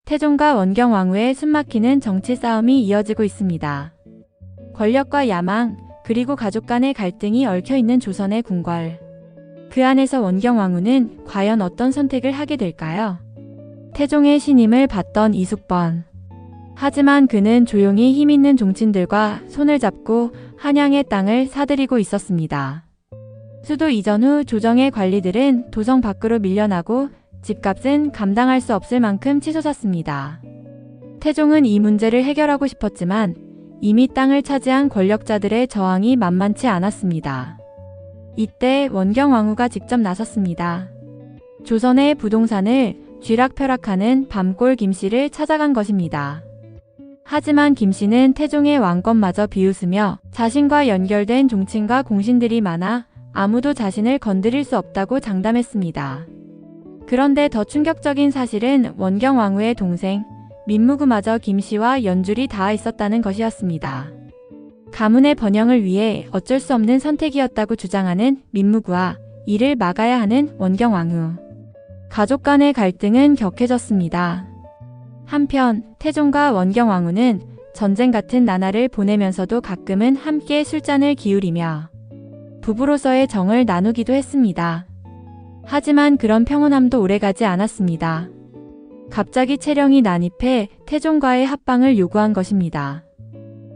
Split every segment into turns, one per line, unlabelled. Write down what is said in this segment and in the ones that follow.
태종과 원경왕후의 숨막히는 정치 싸움이 이어지고 있습니다. 권력과 야망, 그리고 가족 간의 갈등이 얽혀있는 조선의 궁궐. 그 안에서 원경왕후는 과연 어떤 선택을 하게 될까요? 태종의 신임을 받던 이숙번. 하지만 그는 조용히 힘있는 종친들과 손을 잡고 한양의 땅을 사들이고 있었습니다. 수도 이전 후 조정의 관리들은 도성 밖으로 밀려나고 집값은 감당할 수 없을 만큼 치솟았습니다. 태종은 이 문제를 해결하고 싶었지만 이미 땅을 차지한 권력자들의 저항이 만만치 않았습니다. 이때 원경왕후가 직접 나섰습니다. 조선의 부동산을 쥐락펴락하는 밤골 김씨를 찾아간 것입니다. 하지만 김씨는 태종의 왕권마저 비웃으며 자신과 연결된 종친과 공신들이 많아 아무도 자신을 건드릴 수 없다고 장담했습니다. 그런데 더 충격적인 사실은 원경왕후의 동생 민무구마저 김씨와 연줄이 닿아 있었다는 것이었습니다. 가문의 번영을 위해 어쩔 수 없는 선택이었다고 주장하는 민무구와 이를 막아야 하는 원경왕후. 가족 간의 갈등은 격해졌습니다. 한편 태종과 원경왕후는 전쟁 같은 나날을 보내면서도 가끔은 함께 술잔을 기울이며 부부로서의 정을 나누기도 했습니다. 하지만 그런 평온함도 오래가지 않았습니다. 갑자기 채령이 난입해 태종과의 합방을 요구한 것입니다.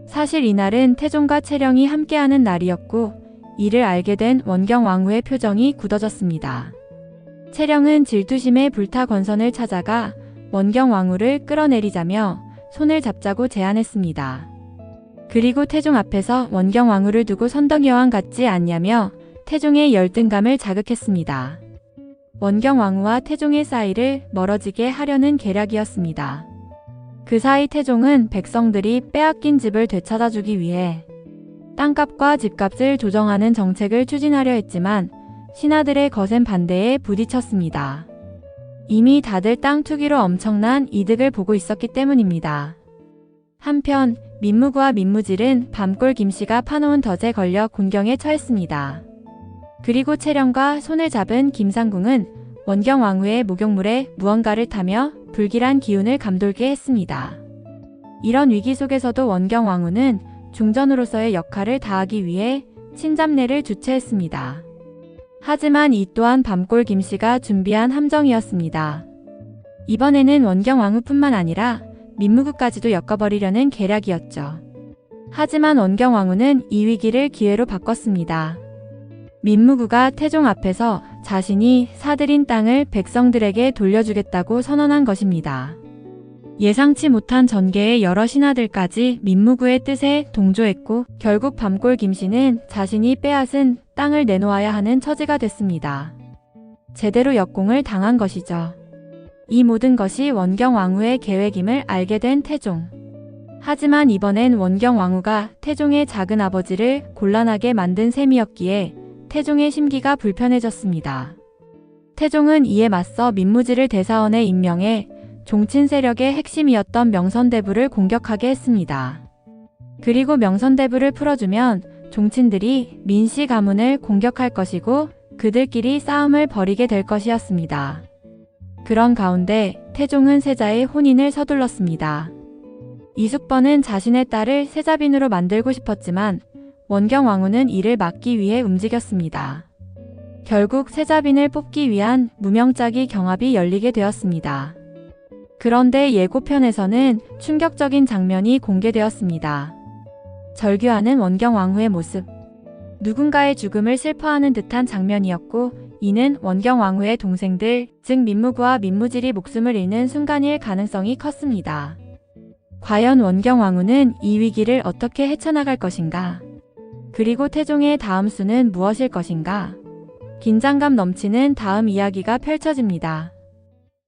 사실 이날은 태종과 채령이 함께하는 날이었고 이를 알게 된 원경왕후의 표정이 굳어졌습니다. 채령은 질투심에 불타 권선을 찾아가 원경왕후를 끌어내리자며 손을 잡자고 제안했습니다. 그리고 태종 앞에서 원경왕후를 두고 선덕여왕 같지 않냐며 태종의 열등감을 자극했습니다. 원경왕후와 태종의 사이를 멀어지게 하려는 계략이었습니다. 그 사이 태종은 백성들이 빼앗긴 집을 되찾아주기 위해 땅값과 집값을 조정하는 정책을 추진하려 했지만 신하들의 거센 반대에 부딪혔습니다. 이미 다들 땅 투기로 엄청난 이득을 보고 있었기 때문입니다. 한편 민무구와 민무질은 밤골 김씨가 파놓은 덫에 걸려 곤경에 처했습니다. 그리고 채령과 손을 잡은 김상궁은 원경왕후의 목욕물에 무언가를 타며 불길한 기운을 감돌게 했습니다. 이런 위기 속에서도 원경왕후는 중전으로서의 역할을 다하기 위해 친잡례를 주최했습니다. 하지만 이 또한 밤골 김씨가 준비한 함정이었습니다. 이번에는 원경왕후뿐만 아니라 민무구까지도 엮어버리려는 계략이었죠. 하지만 원경왕후는 이 위기를 기회로 바꿨습니다. 민무구가 태종 앞에서 자신이 사들인 땅을 백성들에게 돌려주겠다고 선언한 것입니다. 예상치 못한 전개의 여러 신하들까지 민무구의 뜻에 동조했고 결국 밤골 김씨는 자신이 빼앗은 땅을 내놓아야 하는 처지가 됐습니다. 제대로 역공을 당한 것이죠. 이 모든 것이 원경왕후의 계획임을 알게 된 태종. 하지만 이번엔 원경왕후가 태종의 작은아버지를 곤란하게 만든 셈이었기에 태종의 심기가 불편해졌습니다. 태종은 이에 맞서 민무지를 대사원에 임명해 종친 세력의 핵심이었던 명선대부를 공격하게 했습니다. 그리고 명선대부를 풀어주면 종친들이 민씨 가문을 공격할 것이고 그들끼리 싸움을 벌이게 될 것이었습니다. 그런 가운데 태종은 세자의 혼인을 서둘렀습니다. 이숙번은 자신의 딸을 세자빈으로 만들고 싶었지만 원경왕후는 이를 막기 위해 움직였습니다. 결국 세자빈을 뽑기 위한 무명짜기 경합이 열리게 되었습니다. 그런데 예고편에서는 충격적인 장면이 공개되었습니다. 절규하는 원경왕후의 모습. 누군가의 죽음을 슬퍼하는 듯한 장면이었고 이는 원경왕후의 동생들, 즉 민무구와 민무질이 목숨을 잃는 순간일 가능성이 컸습니다. 과연 원경왕후는 이 위기를 어떻게 헤쳐나갈 것인가? 그리고 태종의 다음 수는 무엇일 것인가? 긴장감 넘치는 다음 이야기가 펼쳐집니다.